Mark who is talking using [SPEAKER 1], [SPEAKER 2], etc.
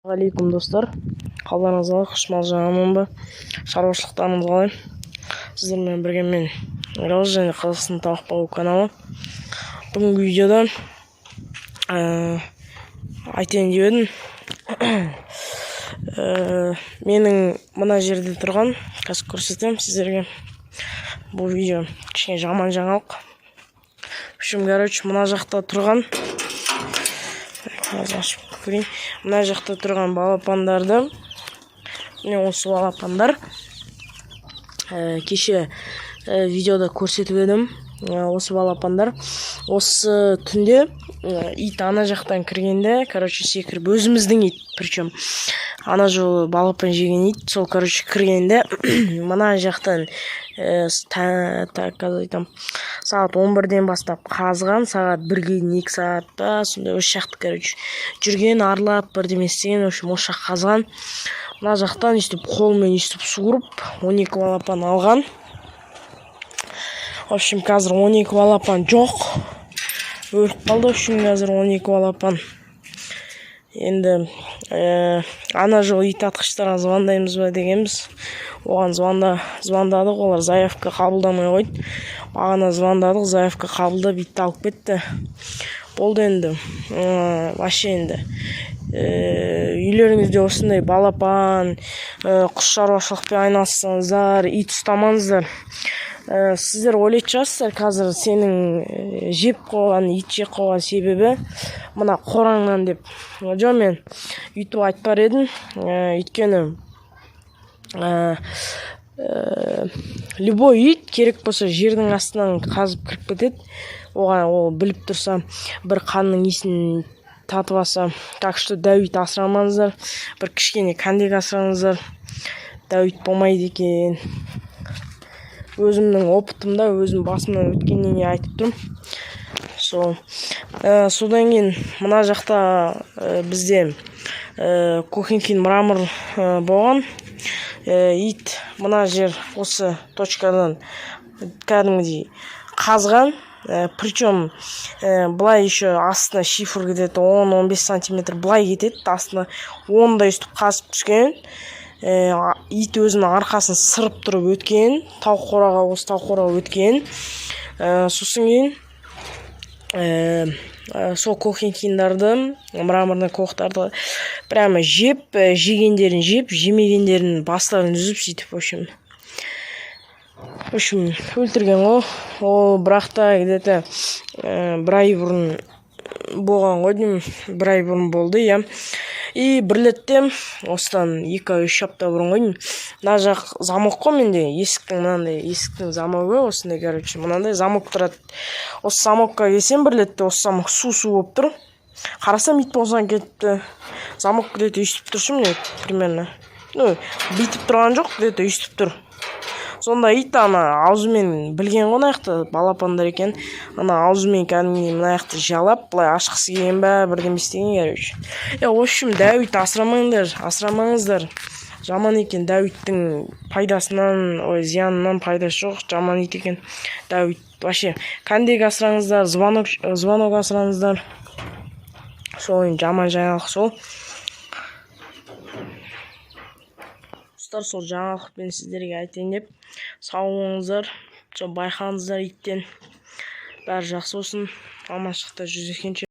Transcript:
[SPEAKER 1] Алейкум достар, қалдарыңыз қалай, құс мал жағынан ба, шаруашылықтарыңыз қалай? Сіздермен бірге мен Рауза және Қазақстан тауық бағу каналы. Бүгінгі видеода айтайын деп едім. Менің мына жерде тұрған, қазір көрсетемін сіздерге. Бұл видео кішкене жаман жаңалық. Мына жақта тұрған мына жақта тұрған балапандарды, осы балапандар кеше видеода көрсетіп едім. Осы балапандар осы түнде ит ана жақтан кіргенде, секіріп, өзіміздің ит, причем ана жолы балапан жеген ит, сол кіргенде мына жақтан сағат 11-ден бастап қазған, сағат 1-ге 2 сағатта сондай осы жақты жүрген, арлап бірдеме істеген, осы жаққа қазған. Мына жақтан қолмен суырып 12 балапан алған. Қазір 12 балапан жоқ, өліп қалды. Қазір 12 балапан. Енді ана жол ит атқыштарға звондаймыз ба дегенбіз. Оған звондадық, олар заявка қабылдамай қойды. Бағана звондадық, заявка қабылдап итті алып кетті. Болды енді. Вообще енді үйлеріңізде осындай балапан, құс шаруашылықпен айналыссаңыздар, ит ұстамаңыздар. Сіздер ойлайтын шығарсыздар, қазір сенің жеп қойған, ит жеп қойған себебі мына қораңнан деп. Жоқ, мен үйтіп айтпар едім. Өйткені любой ит керек болса жердің астынан қазып кіріп кетеді. Оған ол біліп тұрса, бір қанның исін татып алса. Так что дәуит асырамаңыздар, бір кішкене кәндек асыраңыздар. Дәуит болмайды екен. Өзімнің опытымда, өзім басымнан өткеннен айтып тұрмын. Содан кейін мына жақта бізде Кохинкин мрамор болған. Ит мына жер осы точкадан кәдімгідей қазған. Причем былай еще астына шифр кетеді, 10-15 сантиметр былай кетеді. Астына 10-дай үстіп қазып түскен. Ит өзінің арқасын сырып тұрып өткен. Тауық қораға өткен. Сосын кейін сол Кохинкиндарды, мраморный коқтарды прямо жегендерін жеп, жемегендерін бастарын үзіп сөйтіп, в общем, өлтірген ғой. Ол бірақта где-то бір ай бұрын болған ғой деймін. Бір ай бұрын болды, иә. И бірлетте осыдан 2-3 апта бұрын ғой деймін. Мына жақ замок қой менде, есіктің замогы осындай, мынандай замок тұрады. Осы замокқа келсем бірлетте, осы замок су болып тұр. Қарасам ит болсан кетті. Замок где-то үстіп тұршы, міне, примерно. Битіп тұрған жоқ, где-то үстіп тұр. Сонда ит ана аузымен білген ғой аяқты балапандар екен. Ана аузымен кәдімгідей мына аяқты жалап, былай ашқысы келген бә, бірден істеген, в общем, дәуит асырамаңыздар. Жаман екен, дәуиттің пайдасынан, зиянынан пайдасы жоқ, жаман ит екен дәуит. Вообще, кәндек асыраңыздар, звонок асыраңыздар. Сол жаман жаңалық сол. Сол жаңалықпен сіздерге айтайын деп. Сау болыңыздар, байқаңыздар иттен. Бәрі жақсы болсын. Аманшылықта жүздескенше.